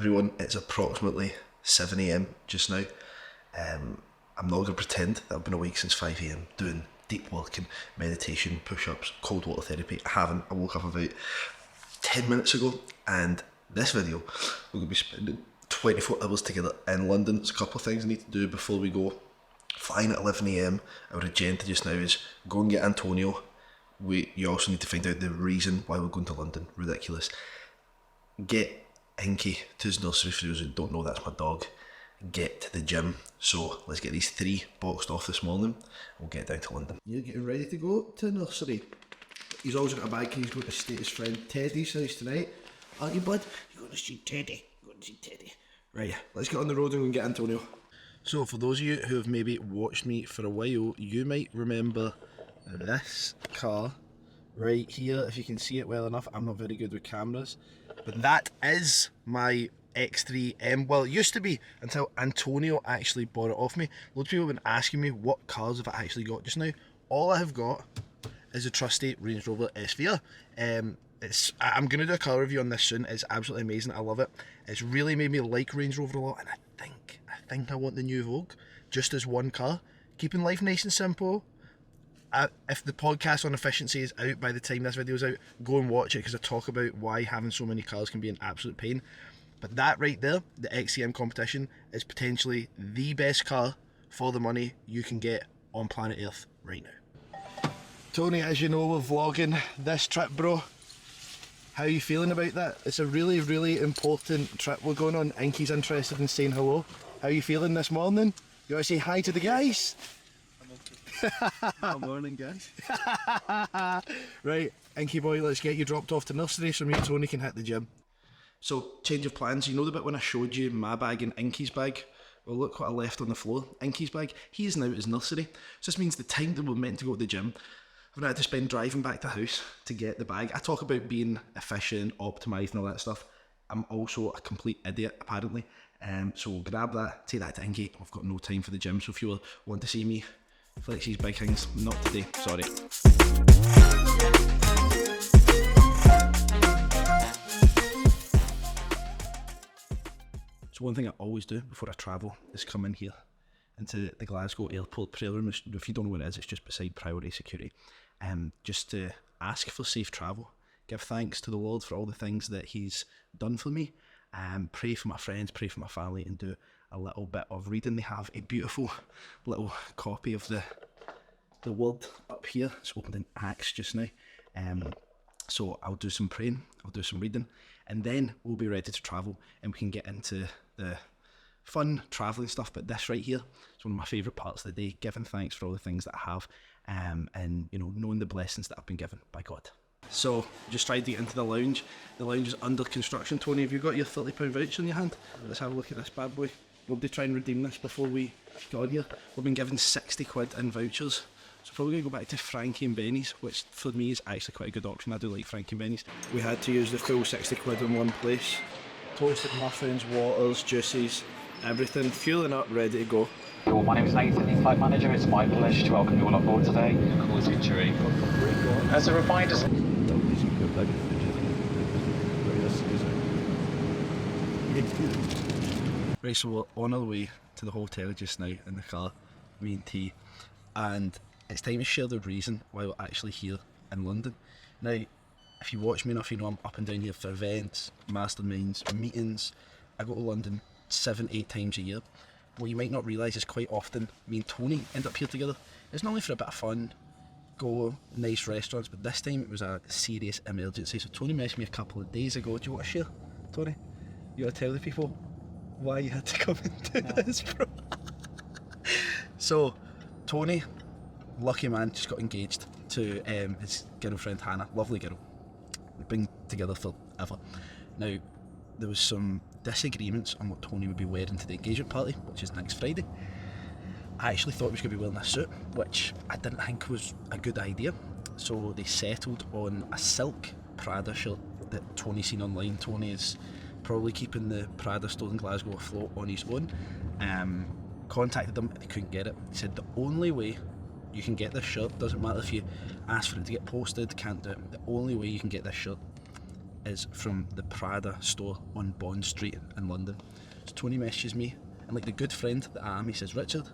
everyone. It's approximately 7 a.m. just now. I'm not going to pretend that I've been awake since 5 a.m. doing deep work and meditation, push-ups, cold water therapy. I haven't. I woke up about 10 minutes ago, and this video, we're going to be spending 24 hours together in London. There's a couple of things I need to do before we go. Flying at 11 a.m. Our agenda just now is go and get Antonio. You also need to find out the reason why we're going to London. Ridiculous. Get Inky to his nursery. For those who don't know, that's my dog. Get to the gym. So let's get these 3 boxed off this morning. We'll get down to London. You're getting ready to go to nursery. He's always got a bag. He's going to stay at his friend Teddy's house tonight. Aren't you, bud? You're going to see Teddy. You're going to see Teddy. Right, let's get on the road and go and get Antonio. So for those of you who have maybe watched me for a while, you might remember this car right here. If you can see it well enough, I'm not very good with cameras, but that is my X3M. Well, it used to be until Antonio actually bought it off me. Loads of people have been asking me what cars have I actually got just now. All I have got is a trusty Range Rover SVR. I'm going to do a car review on this soon. It's absolutely amazing. I love it. It's really made me like Range Rover a lot, and I think I want the new Vogue just as one car. Keeping life nice and simple. If the podcast on efficiency is out by the time this video is out, go and watch it, because I talk about why having so many cars can be an absolute pain. But that right there, the XCM competition, is potentially the best car for the money you can get on planet Earth right now. Tony, as you know, we're vlogging this trip, bro. How are you feeling about that? It's a really, really important trip we're going on. Inky's interested in saying hello. How are you feeling this morning? You want to say hi to the guys? I'm okay. Good morning, guys. Right, Inky boy, let's get you dropped off to nursery so me and Tony can hit the gym. So, change of plans. You know the bit when I showed you my bag and Inky's bag? Well, look what I left on the floor. Inky's bag, he is now at his nursery. So this means the time that we're meant to go to the gym, I've now had to spend driving back to the house to get the bag. I talk about being efficient, optimised and all that stuff. I'm also a complete idiot, apparently. So we'll grab that, take that to Inky. I've got no time for the gym, so if you want to see me flex these big things, not today, sorry. So one thing I always do before I travel is come in here into the Glasgow Airport prayer room. If you don't know what it is, it's just beside priority security. Just to ask for safe travel, give thanks to the Lord for all the things that He's done for me, pray for my friends, pray for my family, and do a little bit of reading. They have a beautiful little copy of the word up here. It's opened in Acts just now. So I'll do some praying, I'll do some reading, and then we'll be ready to travel and we can get into the fun travelling stuff. But this right here is one of my favourite parts of the day, giving thanks for all the things that I have, and you know, knowing the blessings that I've been given by God. So just tried to get into the lounge. The lounge is under construction. Tony, have you got your £30 voucher in your hand? Let's have a look at this bad boy. We'll try and redeem this before we get on here. We've been given 60 quid in vouchers. So probably going to go back to Frankie and Benny's, which for me is actually quite a good option. I do like Frankie and Benny's. We had to use the full 60 quid in one place. Toasted muffins, waters, juices, everything. Fueling up, ready to go. Well, my name is Nathan, the flight manager. It's my pleasure to welcome you all on board today. Cause injury. As a reminder... Right, so we're on our way to the hotel just now in the car, me and T, and it's time to share the reason why we're actually here in London. Now, if you watch me enough, you know I'm up and down here for events, masterminds, meetings. I go to London 7-8 times a year. What you might not realise is quite often me and Tony end up here together. It's not only for a bit of fun, go nice restaurants, but this time it was a serious emergency. So Tony messaged me a couple of days ago. Do you want to share, Tony? You want to tell the people why you had to come and do this, bro? So, Tony, lucky man, just got engaged to his girlfriend Hannah. Lovely girl. We've been together forever. Now, there was some disagreements on what Tony would be wearing to the engagement party, which is next Friday. I actually thought he was going to be wearing a suit, which I didn't think was a good idea. So they settled on a silk Prada shirt that Tony's seen online. Tony is probably keeping the Prada store in Glasgow afloat on his own. Contacted them, they couldn't get it. They said the only way you can get this shirt, doesn't matter if you ask for it to get posted, can't do it, the only way you can get this shirt is from the Prada store on Bond Street in London. So Tony messages me, and like the good friend that I am, he says, Richard,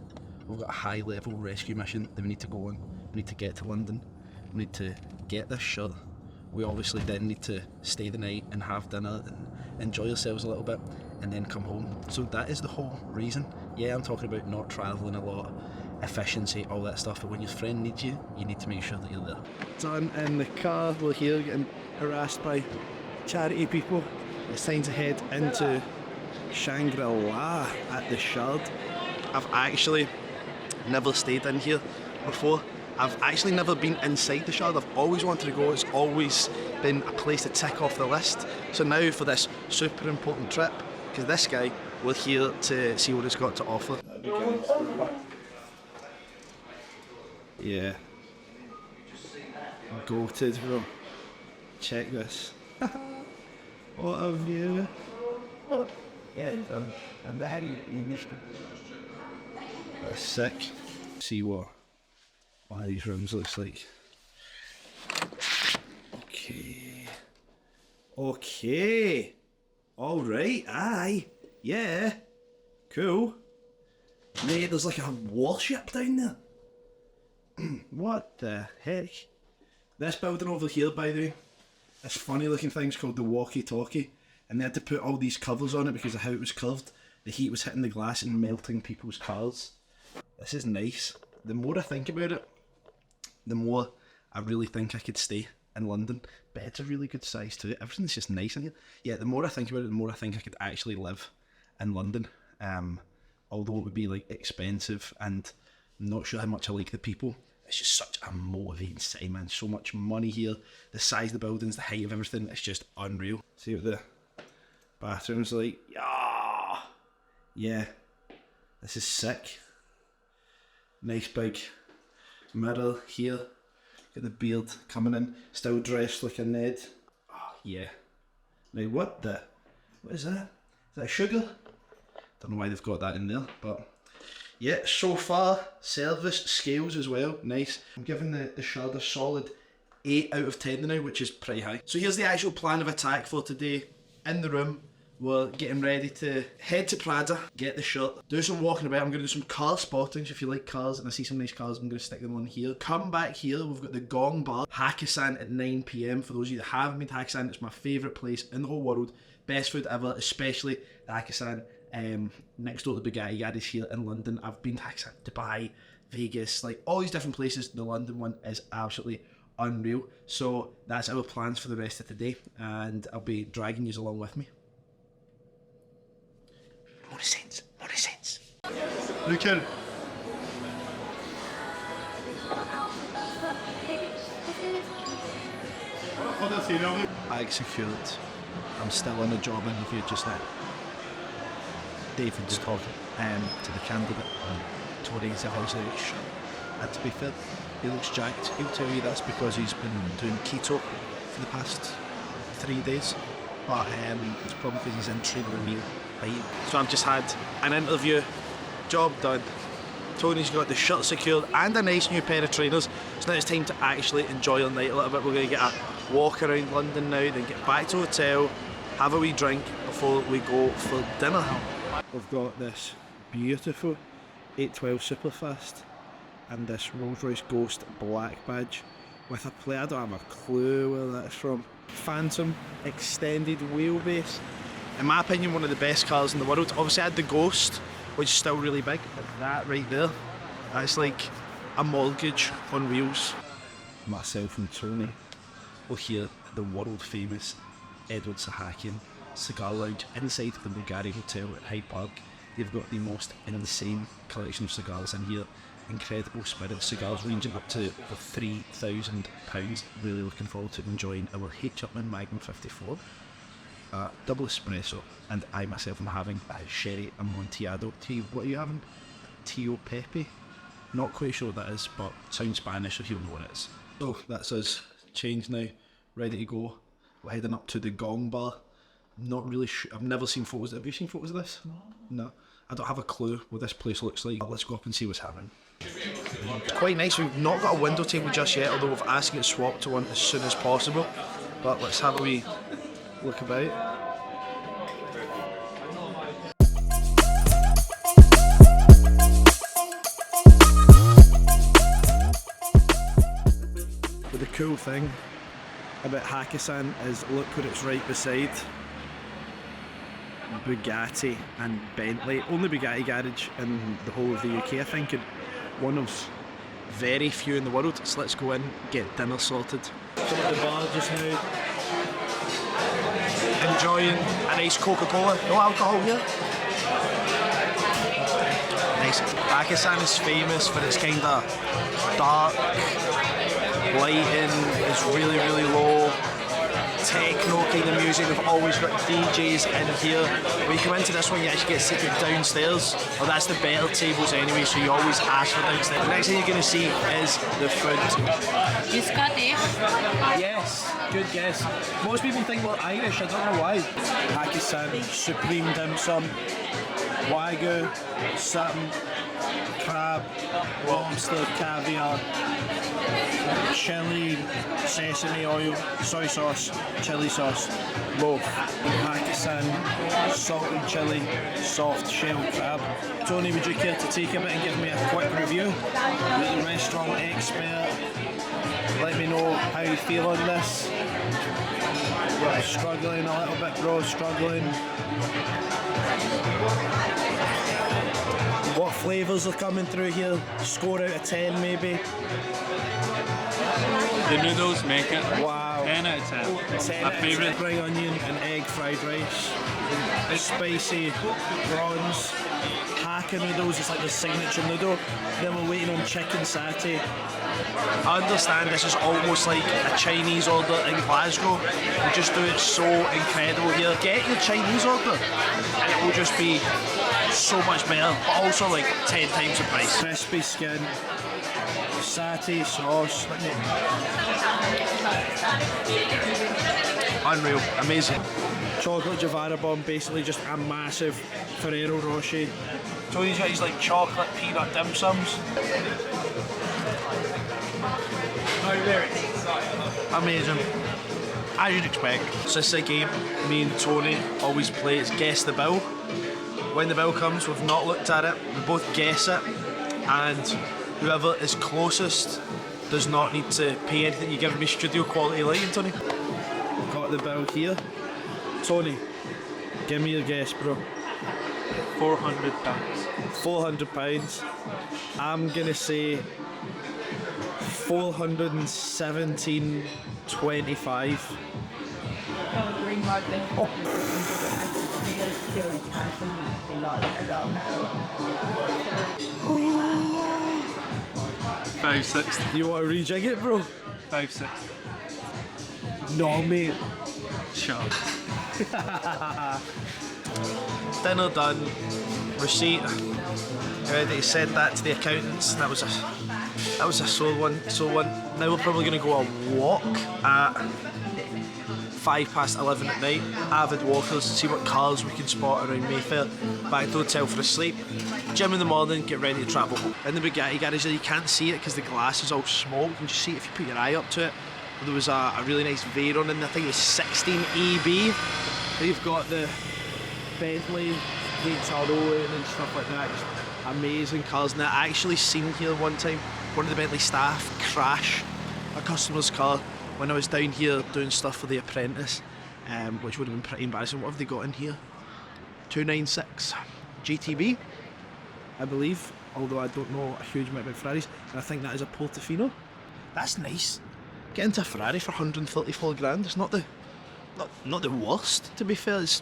we've got a high level rescue mission that we need to go on. We need to get to London. We need to get this shirt. We obviously then need to stay the night and have dinner and enjoy ourselves a little bit and then come home. So that is the whole reason. Yeah, I'm talking about not travelling a lot, efficiency, all that stuff, but when your friend needs you, you need to make sure that you're there. Done in the car, we're here getting harassed by charity people. It's time to head into Shangri-La at the Shard. I've actually never stayed in here before. I've actually never been inside the Shard. I've always wanted to go. It's always been a place to tick off the list. So now for this super important trip, because this guy, we're here to see what it's got to offer. Yeah. Goated, bro. Check this. What a view. Yeah, and the Harry, you missed it. That's sick. See what one of these rooms looks like. Okay. Okay. Alright, aye. Yeah. Cool. Mate, there's like a warship down there. What the heck? This building over here, by the way, this funny looking thing's called the walkie-talkie, and they had to put all these covers on it because of how it was curved. The heat was hitting the glass and melting people's cars. This is nice. The more I think about it, the more I really think I could stay in London. Bed's a really good size too. Everything's just nice in here. Yeah, the more I think about it, the more I think I could actually live in London. Although it would be like expensive, and I'm not sure how much I like the people. It's just such a motivating city, man. So much money here. The size of the buildings, the height of everything, it's just unreal. See what the bathroom's like. Yeah. This is sick. Nice big mirror here. Got the beard coming in. Still dressed like a Ned. Oh, yeah. Now what is that? Is that sugar? Don't know why they've got that in there, but yeah, sofa, service, scales as well, nice. I'm giving the Shard a solid 8 out of 10 now, which is pretty high. So here's the actual plan of attack for today. In the room, we're getting ready to head to Prada, get the shirt, do some walking about. I'm going to do some car spotting, so if you like cars and I see some nice cars, I'm going to stick them on here. Come back here, we've got the Gong Bar, Hakkasan at 9 PM. For those of you that haven't been to Hakkasan, it's my favourite place in the whole world. Best food ever, especially the Hakkasan. Next door to Bugatti Garage here in London. I've been to Hakkasan, Dubai, Vegas, like all these different places. The London one is absolutely unreal. So that's our plans for the rest of today, and I'll be dragging you along with me. More sense. Look at it. Bag secured. I'm still on a job interview just now. David's talking to the candidate, and Tony's obviously shut. And to be fair, he looks jacked. He'll tell you that's because he's been doing keto for the past 3 days. But it's probably because he's in training a meal. Right? So I've just had an interview, job done. Tony's got the shirt secured and a nice new pair of trainers. So now it's time to actually enjoy our night a little bit. We're going to get a walk around London now, then get back to the hotel, have a wee drink before we go for dinner. We've got this beautiful 812 Superfast and this Rolls-Royce Ghost black badge with a plate. I don't have a clue where that's from. Phantom extended wheelbase. In my opinion, one of the best cars in the world. Obviously I had the Ghost, which is still really big, but that right there, that's like a mortgage on wheels. Myself and Tony will hear the world famous Edward Sahakian Cigar Lounge inside the Bulgari Hotel at Hyde Park. They've got the most insane collection of cigars in here. Incredible Spirit cigars ranging up to over £3,000. Really looking forward to enjoying our H. Upmann Magnum 54. Double espresso, and I myself am having a Sherry Amontillado. What are you having? Tio Pepe? Not quite sure what that is, but sounds Spanish, so he'll know what it is. So that's us changed now, ready to go. We're heading up to the Gong Bar. Not really sure. I've never seen photos. Have you seen photos of this? No. I don't have a clue what this place looks like. Let's go up and see what's happening. It's quite nice. We've not got a window table just yet, although we've asked it swapped to one as soon as possible. But let's have a wee look about. But the cool thing about Hakkasan is look what it's right beside. Bugatti and Bentley. Only Bugatti garage in the whole of the UK, I think, and one of very few in the world. So let's go in, get dinner sorted. Come at the bar just now, enjoying a nice Coca-Cola. No alcohol here. Nice. Hakkasan is famous for its kind of dark lighting. It's really, really low. Techno kind of music. They've always got DJs in here. When you come into this one, you actually get seated downstairs. Well, that's the better tables anyway, so you always ask for downstairs. The next thing you're going to see is the food. You Scottish? Yes, good guess. Most people think we're Irish, I don't know why. Hakkasan, supreme dim sum, wagyu, satin, crab, lobster, caviar, chili, sesame oil, soy sauce, chili sauce, loaf, Hakkasan, salted chili, soft shell crab. Tony, would you care to take a bit and give me a quick review? You're the restaurant expert. Let me know how you feel on this. We're struggling a little bit, bro, struggling. What flavours are coming through here? Score out of 10 maybe? The noodles make it. Wow. 10 out of 10. 10 My favourite. Spring onion and egg fried rice. Spicy prawns. Hakka noodles is like the signature noodle. Then we're waiting on chicken satay. I understand this is almost like a Chinese order in Glasgow. We just do it so incredible here. Get your Chinese order and it will just be so much better, but also like 10 times the price. Crispy skin, satay sauce. Unreal, amazing. Chocolate Javara bomb, basically just a massive Ferrero Rocher. Tony's got his like chocolate peanut dim sums. Amazing. As you'd expect. So this is a game me and Tony always play. It's guess the bill. When the bill comes, we've not looked at it. We both guess it, and whoever is closest does not need to pay anything. You're giving me studio quality lighting, Tony. We've got the bill here. Tony, give me your guess, bro. £400. £400. I'm gonna say 417.25. £560. You want to rejig it, bro? £560. No, mate. Shut up. Dinner done. Receipt. Ready to send that to the accountants. That was a sore one. Now we're probably going to go a walk at 11:05 at night. Avid walkers, see what cars we can spot around Mayfair. Back to the hotel for a sleep. Gym in the morning, get ready to travel. In the Bugatti garage there, you can't see it because the glass is all small. You can just see it if you put your eye up to it. There was a really nice Veyron in there. I think it was 16 EB. They've got the Bentley HRO and stuff like that. Just amazing cars. And I actually seen here one time one of the Bentley staff crash a customer's car when I was down here doing stuff for The Apprentice, which would have been pretty embarrassing. What have they got in here? 296 GTB, I believe, although I don't know a huge amount about Ferraris, and I think that is a Portofino. That's nice. Getting into a Ferrari for 134 grand, it's not the worst, to be fair. It's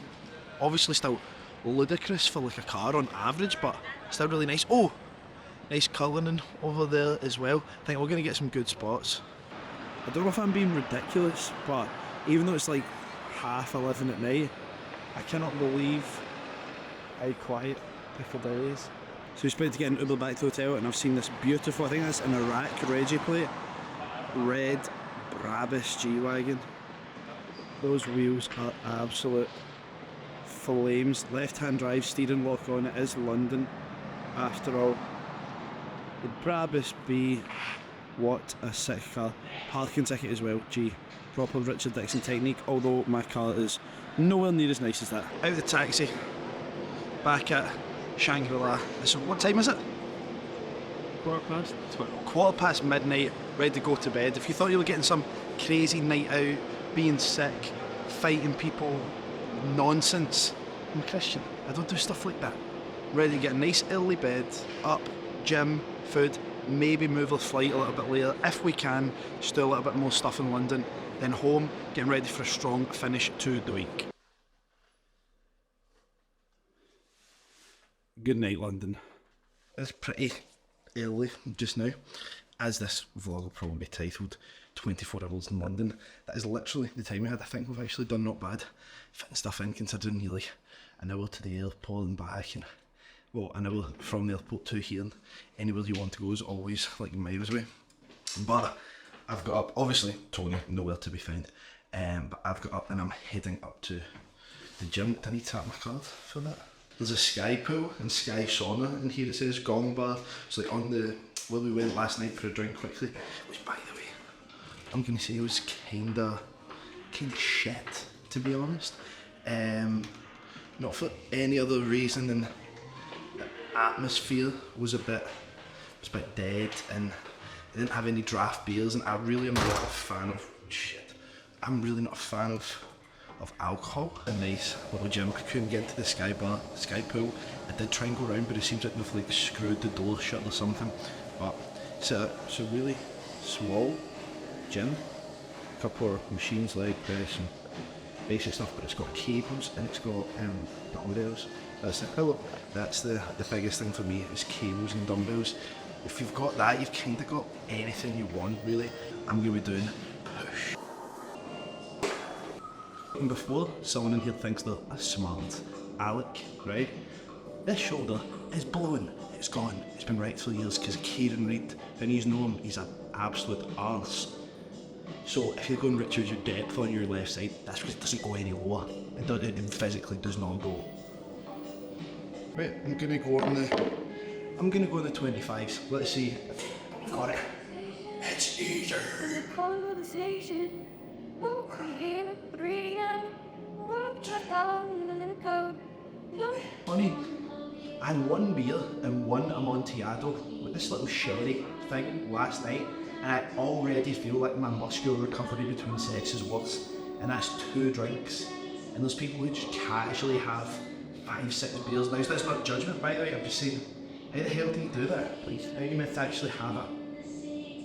obviously still ludicrous for like a car on average, but still really nice. Oh, nice Cullinan over there as well. I think we're going to get some good spots. I don't know if I'm being ridiculous, but even though it's like 11:30 at night, I cannot believe how quiet Piccadilly is. So we're supposed to get an Uber back to the hotel, and I've seen this beautiful, I think that's an Iraq Reggie plate, red Brabus G-Wagon. Those wheels are absolute flames. Left-hand drive, steering lock on, it is London after all. Would Brabus be What a sick car. Parking ticket as well, gee. Proper Richard Dixon technique, although my car is nowhere near as nice as that. Out of the taxi, back at Shangri-La. So what time is it? 12:15. 12 midnight, ready to go to bed. If you thought you were getting some crazy night out, being sick, fighting people, nonsense, I'm a Christian. I don't do stuff like that. Ready to get a nice early bed, up, gym, food, maybe move the flight a little bit later if we can, just do a little bit more stuff in London, then home, getting ready for a strong finish to the week. Good night, London. It's pretty early just now, as this vlog will probably be titled 24 hours in London. That is literally the time we had. I think we've actually done not bad fitting stuff in, considering nearly an hour to the airport and back, and well, an hour from the airport to here, and anywhere you want to go is always like miles away. But I've got up, obviously Tony nowhere to be found, but I've got up and I'm heading up to the gym. Do I need to tap my card for that? There's a Sky pool and Sky sauna in here. It says Gong Bar. It's like on the where we went last night for a drink quickly, which by the way, I'm gonna say it was kinda shit, to be honest. Not for any other reason than the atmosphere was a bit dead, and they didn't have any draft beers, and I really am not a fan of shit. I'm really not a fan of alcohol. A nice little gym. I couldn't get into the Sky pool. I did try and go around, but it seems like they've like screwed the door shut or something. But it's a really small gym. A couple of machines, leg press and basic stuff, but it's got cables and it's got dumbbells. That's it. Oh, that's the biggest thing for me is cables and dumbbells. If you've got that, you've kind of got anything you want, really. I'm going to be doing push. And before someone in here thinks they're a smart Alec, right? This shoulder is blown. It's gone. It's been right for years because Kieran Reid, and he's known he's an absolute arse. So if you're going Richard, your depth on your left side, that's because it doesn't go any lower. It physically does not go. Right, I'm gonna go on the 25s. Let's see. Got it. It's easy. Conversation. Funny. I had one beer and one Amontillado with this little sherry thing last night, and I already feel like my muscular recovery between sets is worse, and that's 2 drinks. And there's people who just casually have 5-6 beers now. So that's not judgment, by the way. I'm just saying, how the hell do you do that, please? How are you meant to actually have a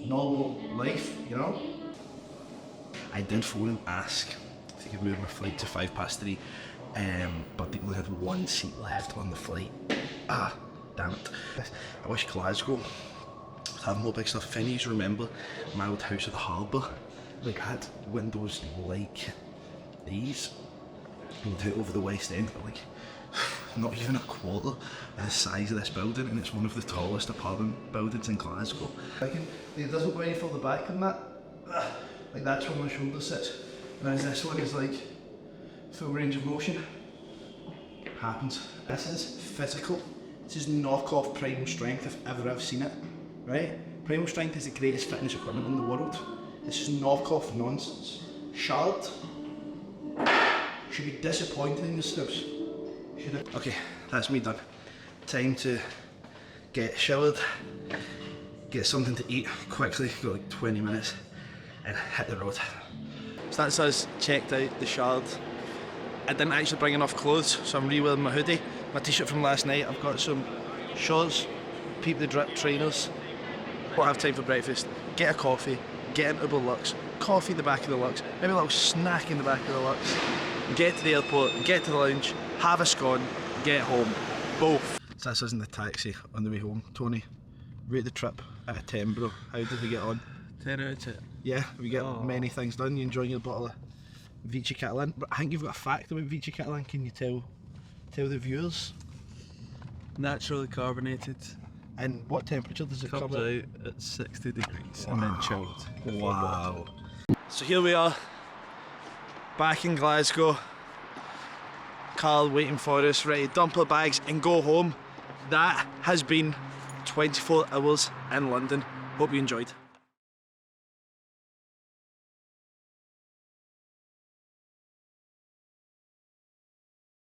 normal life, you know? I did phone and ask if they could move my flight to 3:05, but they only had 1 seat left on the flight. Ah, damn it. I wish Glasgow would have more big stuff. If any of you remember my old house at the harbour, like I had windows like these, and over the West End, but like not even a quarter of the size of this building, and it's one of the tallest apartment buildings in Glasgow. It doesn't go any further back than that. Like that's where my shoulder sits, whereas this one is like full range of motion. Happens. This is physical. This is knockoff Primal Strength if ever I've seen it, right? Primal Strength is the greatest fitness equipment in the world. This is knockoff nonsense. Shard should be disappointed in yourselves. Okay, that's me done. Time to get showered, get something to eat quickly, got like 20 minutes, and hit the road. So that's us checked out the Shard. I didn't actually bring enough clothes, so I'm re-wearing my hoodie, my t-shirt from last night. I've got some shorts, Peep the Drip trainers. Won't have time for breakfast. Get a coffee, get an Uber Lux, coffee in the back of the Lux, maybe a little snack in the back of the Lux. Get to the airport, get to the lounge, have a scone, get home. Both. So that's us in the taxi on the way home. Tony, rate the trip out of 10, bro. How did we get on? 10 out of 10. Yeah, we get many things done. You enjoying your bottle of Vichy Catalan? But I think you've got a fact about Vichy Catalan. Can you tell the viewers? Naturally carbonated. And what temperature does it come Comes out at 60 degrees and then chilled. Wow. So here we are, back in Glasgow. Carl waiting for us, ready to dump our bags and go home. That has been 24 hours in London. Hope you enjoyed.